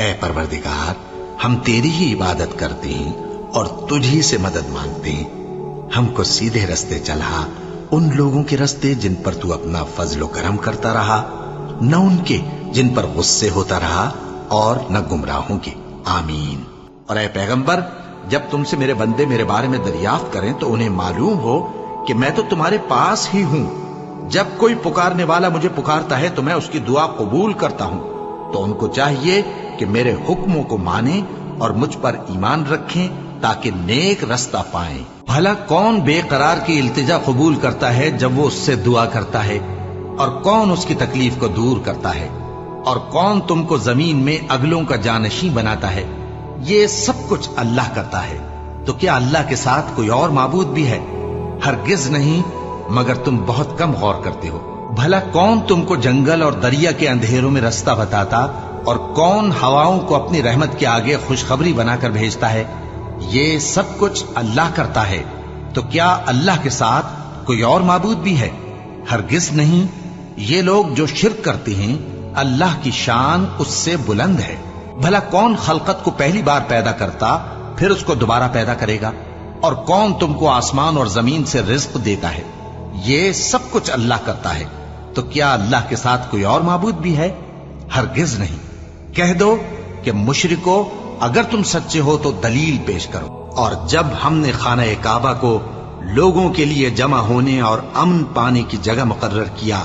اے پروردگار، ہم تیری ہی عبادت کرتے ہیں اور تجھی سے مدد مانگتے ہیں، ہم کو سیدھے رستے چلا، ان لوگوں کے رستے جن پر تو اپنا فضل و کرم کرتا رہا، نہ ان کے جن پر غصے ہوتا رہا اور نہ گمراہوں کے، آمین۔ اور اے پیغمبر، جب تم سے میرے بندے میرے بارے میں دریافت کریں تو انہیں معلوم ہو کہ میں تو تمہارے پاس ہی ہوں، جب کوئی پکارنے والا مجھے پکارتا ہے تو میں اس کی دعا قبول کرتا ہوں، تو ان کو چاہیے کہ میرے حکموں کو مانیں اور مجھ پر ایمان رکھیں تاکہ نیک رستہ پائیں۔ بھلا کون بے قرار کی التجا قبول کرتا ہے جب وہ اس سے دعا کرتا ہے، اور کون اس کی تکلیف کو دور کرتا ہے، اور کون تم کو زمین میں اگلوں کا جانشین بناتا ہے؟ یہ سب کچھ اللہ کرتا ہے، تو کیا اللہ کے ساتھ کوئی اور معبود بھی ہے؟ ہرگز نہیں، مگر تم بہت کم غور کرتے ہو۔ بھلا کون تم کو جنگل اور دریا کے اندھیروں میں رستہ بتاتا، اور کون ہواؤں کو اپنی رحمت کے آگے خوشخبری بنا کر بھیجتا ہے؟ یہ سب کچھ اللہ کرتا ہے، تو کیا اللہ کے ساتھ کوئی اور معبود بھی ہے؟ ہرگز نہیں۔ یہ لوگ جو شرک کرتے ہیں اللہ کی شان اس سے بلند ہے۔ بھلا کون خلقت کو پہلی بار پیدا کرتا پھر اس کو دوبارہ پیدا کرے گا؟ اور کون تم کو آسمان اور زمین سے رزق دیتا ہے؟ یہ سب کچھ اللہ کرتا ہے، تو کیا اللہ کے ساتھ کوئی اور معبود بھی ہے؟ ہرگز نہیں۔ کہہ دو کہ مشرکو، اگر تم سچے ہو تو دلیل پیش کرو۔ اور جب ہم نے خانہ کعبہ کو لوگوں کے لیے جمع ہونے اور امن پانے کی جگہ مقرر کیا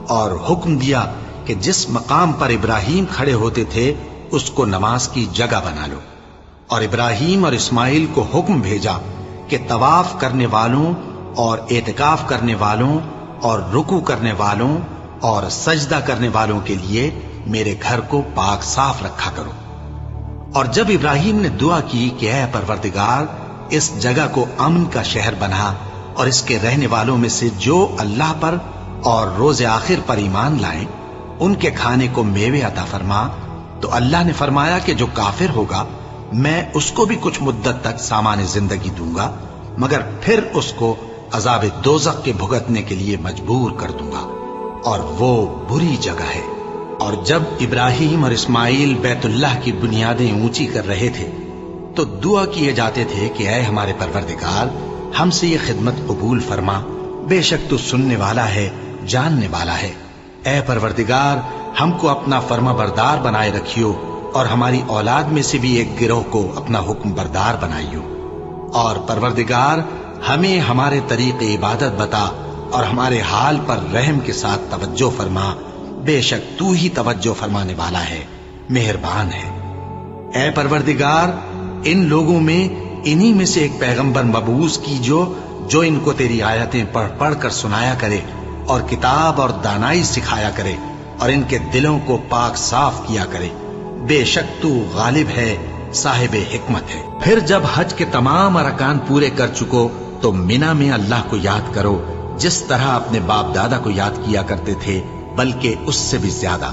اور حکم دیا کہ جس مقام پر ابراہیم کھڑے ہوتے تھے اس کو نماز کی جگہ بنا لو، اور ابراہیم اور اسماعیل کو حکم بھیجا کہ طواف کرنے والوں اور اعتکاف کرنے والوں اور رکوع کرنے والوں اور سجدہ کرنے والوں کے لیے میرے گھر کو پاک صاف رکھا کرو۔ اور جب ابراہیم نے دعا کی کہ اے پروردگار، اس جگہ کو امن کا شہر بنا، اور اس کے رہنے والوں میں سے جو اللہ پر اور روز آخر پر ایمان لائیں ان کے کھانے کو میوے عطا فرما، تو اللہ نے فرمایا کہ جو کافر ہوگا میں اس کو بھی کچھ مدت تک سامان زندگی دوں گا، مگر پھر اس کو عذاب دوزخ کے بھگتنے کے لیے مجبور کر دوں گا، اور وہ بری جگہ ہے۔ اور جب ابراہیم اور اسماعیل بیت اللہ کی بنیادیں اونچی کر رہے تھے تو دعا کیے جاتے تھے کہ اے ہمارے پروردگار، ہم سے یہ خدمت قبول فرما، بے شک تو سننے والا ہے، جاننے والا ہے۔ اے پروردگار، ہم کو اپنا فرما بردار بنائے رکھیو، اور ہماری اولاد میں سے بھی ایک گروہ کو اپنا حکم بردار بنائیو۔ اور پروردگار، ہمیں ہمارے طریق عبادت بتا اور ہمارے حال پر رحم کے ساتھ توجہ فرما، بے شک تو ہی توجہ فرمانے والا ہے، مہربان ہے۔ اے پروردگار، ان لوگوں میں انہی میں سے ایک پیغمبر مبعوث کیجو جو ان کو تیری آیتیں پڑھ پڑھ کر سنایا کرے اور کتاب اور دانائی سکھایا کرے اور ان کے دلوں کو پاک صاف کیا کرے، بے شک تو غالب ہے، صاحب حکمت ہے۔ پھر جب حج کے تمام ارکان پورے کر چکو تو مینا میں اللہ کو یاد کرو جس طرح اپنے باپ دادا کو یاد کیا کرتے تھے، بلکہ اس سے بھی زیادہ۔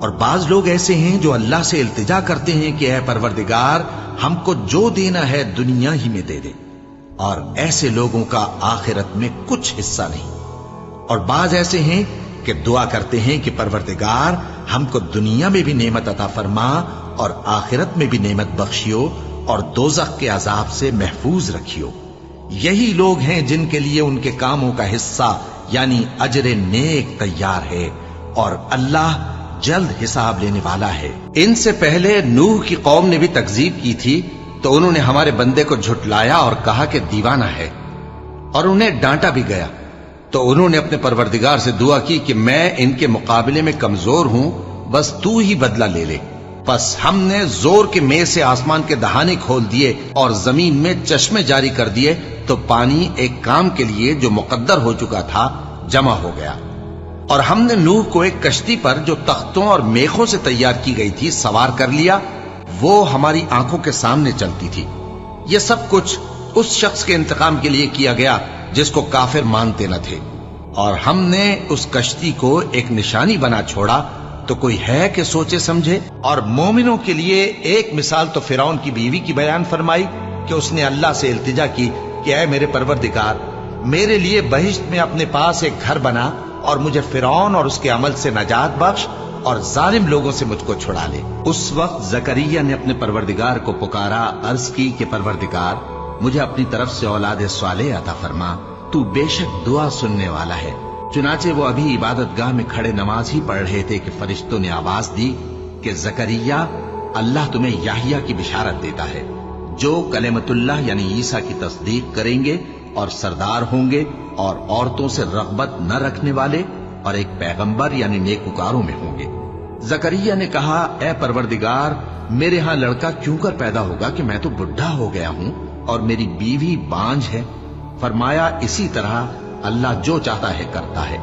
اور بعض لوگ ایسے ہیں جو اللہ سے التجا کرتے ہیں کہ اے پروردگار، ہم کو جو دینا ہے دنیا ہی میں دے دے، اور ایسے لوگوں کا آخرت میں کچھ حصہ نہیں۔ اور بعض ایسے ہیں کہ دعا کرتے ہیں کہ پروردگار، ہم کو دنیا میں بھی نعمت عطا فرما اور آخرت میں بھی نعمت بخشیو اور دوزخ کے عذاب سے محفوظ رکھیو۔ یہی لوگ ہیں جن کے لیے ان کے کاموں کا حصہ یعنی اجر نیک تیار ہے، اور اللہ جلد حساب لینے والا ہے۔ ان سے پہلے نوح کی قوم نے بھی تکذیب کی تھی تو انہوں نے ہمارے بندے کو جھٹلایا اور کہا کہ دیوانہ ہے، اور انہیں ڈانٹا بھی گیا۔ تو انہوں نے اپنے پروردگار سے دعا کی کہ میں ان کے مقابلے میں کمزور ہوں، بس تو ہی بدلہ لے لے۔ پس ہم نے زور کے مے سے آسمان کے دہانے کھول دیے اور زمین میں چشمے جاری کر دیے، تو پانی ایک کام کے لیے جو مقدر ہو چکا تھا جمع ہو گیا۔ اور ہم نے نوح کو ایک کشتی پر جو تختوں اور میخوں سے تیار کی گئی تھی سوار کر لیا، وہ ہماری آنکھوں کے سامنے چلتی تھی۔ یہ سب کچھ اس شخص کے انتقام کے لیے کیا گیا جس کو کافر مانتے نہ تھے۔ اور ہم نے اس کشتی کو ایک نشانی بنا چھوڑا، تو کوئی ہے کہ سوچے سمجھے؟ اور مومنوں کے لیے ایک مثال تو فرعون کی بیوی کی بیان فرمائی کہ اس نے اللہ سے التجا کی کہ اے میرے پروردگار، میرے لیے بہشت میں اپنے پاس ایک گھر بنا اور مجھے فرعون اور اس کے عمل سے نجات بخش اور ظالم لوگوں سے مجھ کو چھڑا لے۔ اس وقت زکریا نے اپنے پروردگار کو پکارا، عرض کی کہ پروردگار مجھے اپنی طرف سے اولاد صالح عطا فرما، تو بے شک دعا سننے والا ہے۔ چنانچہ وہ ابھی عبادت گاہ میں کھڑے نماز ہی پڑھ رہے تھے کہ فرشتوں نے آواز دی کہ زکریا، اللہ تمہیں یحییٰ کی بشارت دیتا ہے، جو کلمت اللہ یعنی عیسیٰ کی تصدیق کریں گے اور سردار ہوں گے اور عورتوں سے رغبت نہ رکھنے والے اور ایک پیغمبر یعنی نیکوکاروں میں ہوں گے۔ زکریا نے کہا، اے پروردگار میرے ہاں لڑکا کیوں کر پیدا ہوگا کہ میں تو بڈھا ہو گیا ہوں اور میری بیوی بانجھ ہے۔ فرمایا، اسی طرح اللہ جو چاہتا ہے کرتا ہے۔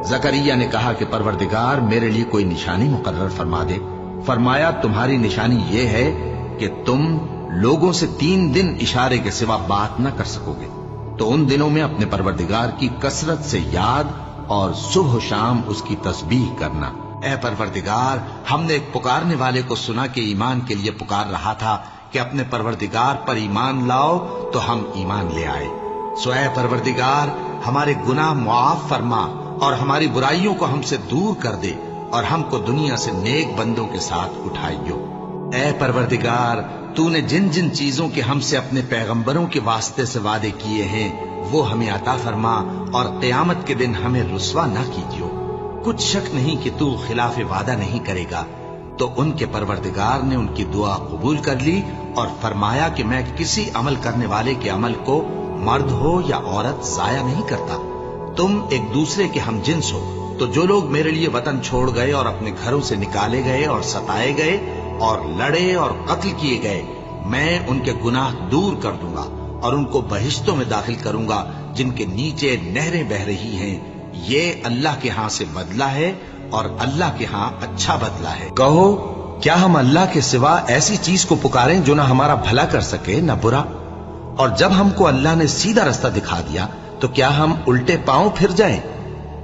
زکریا نے کہا کہ پروردگار میرے لیے کوئی نشانی مقرر فرما دے۔ فرمایا، تمہاری نشانی یہ ہے کہ تم لوگوں سے 3 دن اشارے کے سوا بات نہ کر سکو گے، تو ان دنوں میں اپنے پروردگار کی کثرت سے یاد اور صبح و شام اس کی تسبیح کرنا۔ اے پروردگار، ہم نے ایک پکارنے والے کو سنا کہ ایمان کے لیے پکار رہا تھا کہ اپنے پروردگار پر ایمان لاؤ، تو ہم ایمان لے آئے۔ سو اے پروردگار ہمارے گناہ معاف فرما اور ہماری برائیوں کو ہم سے دور کر دے اور ہم کو دنیا سے نیک بندوں کے ساتھ اٹھائیو۔ اے پروردگار تو نے جن جن چیزوں کے ہم سے اپنے پیغمبروں کے واسطے سے وعدے کیے ہیں وہ ہمیں عطا فرما اور قیامت کے دن ہمیں رسوا نہ کیجیو۔ کچھ شک نہیں کہ تو خلاف وعدہ نہیں کرے گا۔ تو ان کے پروردگار نے ان کی دعا قبول کر لی اور فرمایا کہ میں کسی عمل کرنے والے کے عمل کو مرد ہو یا عورت ضائع نہیں کرتا۔ تم ایک دوسرے کے ہم جنس ہو، تو جو لوگ میرے لیے وطن چھوڑ گئے اور اپنے گھروں سے نکالے گئے اور ستائے گئے اور لڑے اور قتل کیے گئے، میں ان کے گناہ دور کر دوں گا اور ان کو بہشتوں میں داخل کروں گا جن کے نیچے نہریں بہ رہی ہیں۔ یہ اللہ کے ہاں سے بدلہ ہے اور اللہ کے ہاں اچھا بدلہ ہے۔ کہو، کیا ہم اللہ کے سوا ایسی چیز کو پکاریں جو نہ ہمارا بھلا کر سکے نہ برا؟ اور جب ہم کو اللہ نے سیدھا رستہ دکھا دیا تو کیا ہم الٹے پاؤں پھر جائیں؟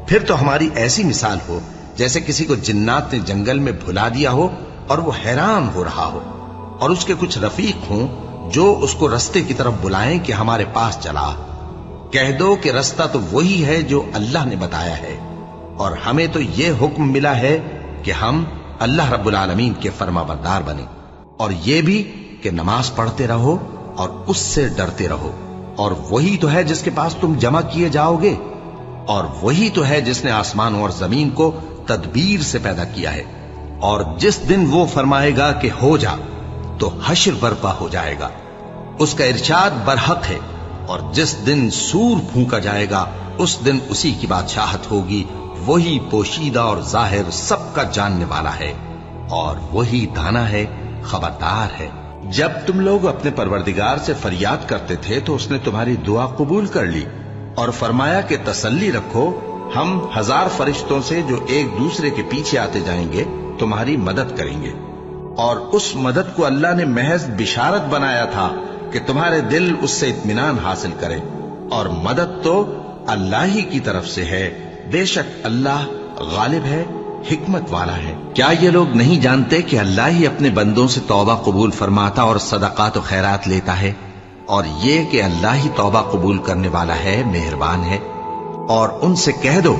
پھر تو ہماری ایسی مثال ہو جیسے کسی کو جنات نے جنگل میں بھلا دیا ہو اور وہ حیران ہو رہا ہو، اور اس کے کچھ رفیق ہوں جو اس کو رستے کی طرف بلائیں کہ ہمارے پاس چلا۔ کہہ دو کہ رستہ تو وہی ہے جو اللہ نے بتایا ہے، اور ہمیں تو یہ حکم ملا ہے کہ ہم اللہ رب العالمین کے فرما بردار بنیں، اور یہ بھی کہ نماز پڑھتے رہو اور اس سے ڈرتے رہو، اور وہی تو ہے جس کے پاس تم جمع کیے جاؤ گے، اور وہی تو ہے جس نے آسمان اور زمین کو تدبیر سے پیدا کیا ہے، اور جس دن وہ فرمائے گا کہ ہو جا تو حشر برپا ہو جائے گا، اس کا ارشاد برحق ہے، اور جس دن سور پھونکا جائے گا اس دن اسی کی بادشاہت ہوگی، وہی پوشیدہ اور ظاہر سب کا جاننے والا ہے، اور وہی دانا ہے، خبردار ہے۔ جب تم لوگ اپنے پروردگار سے فریاد کرتے تھے تو اس نے تمہاری دعا قبول کر لی اور فرمایا کہ تسلی رکھو، ہم 1000 فرشتوں سے جو ایک دوسرے کے پیچھے آتے جائیں گے تمہاری مدد کریں گے، اور اس مدد کو اللہ نے محض بشارت بنایا تھا کہ تمہارے دل اس سے اطمینان حاصل کریں، اور مدد تو اللہ ہی کی طرف سے ہے، بے شک اللہ غالب ہے، حکمت والا ہے۔ کیا یہ لوگ نہیں جانتے کہ اللہ ہی اپنے بندوں سے توبہ قبول فرماتا اور صدقات و خیرات لیتا ہے، اور یہ کہ اللہ ہی توبہ قبول کرنے والا ہے، مہربان ہے۔ اور ان سے کہہ دو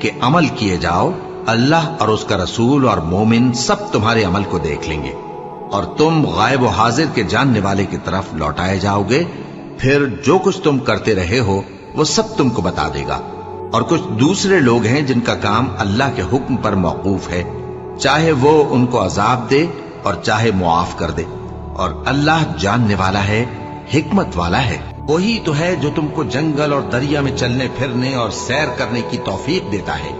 کہ عمل کیے جاؤ، اللہ اور اس کا رسول اور مومن سب تمہارے عمل کو دیکھ لیں گے، اور تم غائب و حاضر کے جاننے والے کی طرف لوٹائے جاؤ گے، پھر جو کچھ تم کرتے رہے ہو وہ سب تم کو بتا دے گا۔ اور کچھ دوسرے لوگ ہیں جن کا کام اللہ کے حکم پر موقوف ہے، چاہے وہ ان کو عذاب دے اور چاہے معاف کر دے، اور اللہ جاننے والا ہے، حکمت والا ہے۔ وہی تو ہے جو تم کو جنگل اور دریا میں چلنے پھرنے اور سیر کرنے کی توفیق دیتا ہے،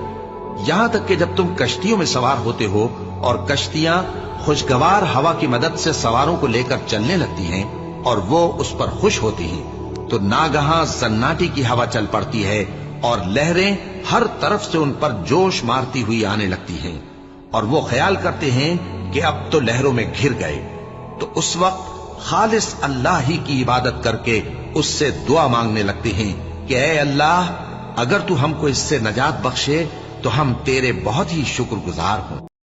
یہاں تک کہ جب تم کشتیوں میں سوار ہوتے ہو اور کشتیاں خوشگوار ہوا کی مدد سے سواروں کو لے کر چلنے لگتی ہیں اور وہ اس پر خوش ہوتی ہیں، تو ناگہاں سناٹی کی ہوا چل پڑتی ہے اور لہریں ہر طرف سے ان پر جوش مارتی ہوئی آنے لگتی ہیں، اور وہ خیال کرتے ہیں کہ اب تو لہروں میں گھر گئے، تو اس وقت خالص اللہ ہی کی عبادت کر کے اس سے دعا مانگنے لگتے ہیں کہ اے اللہ، اگر تو ہم کو اس سے نجات بخشے تو ہم تیرے بہت ہی شکر گزار ہوں۔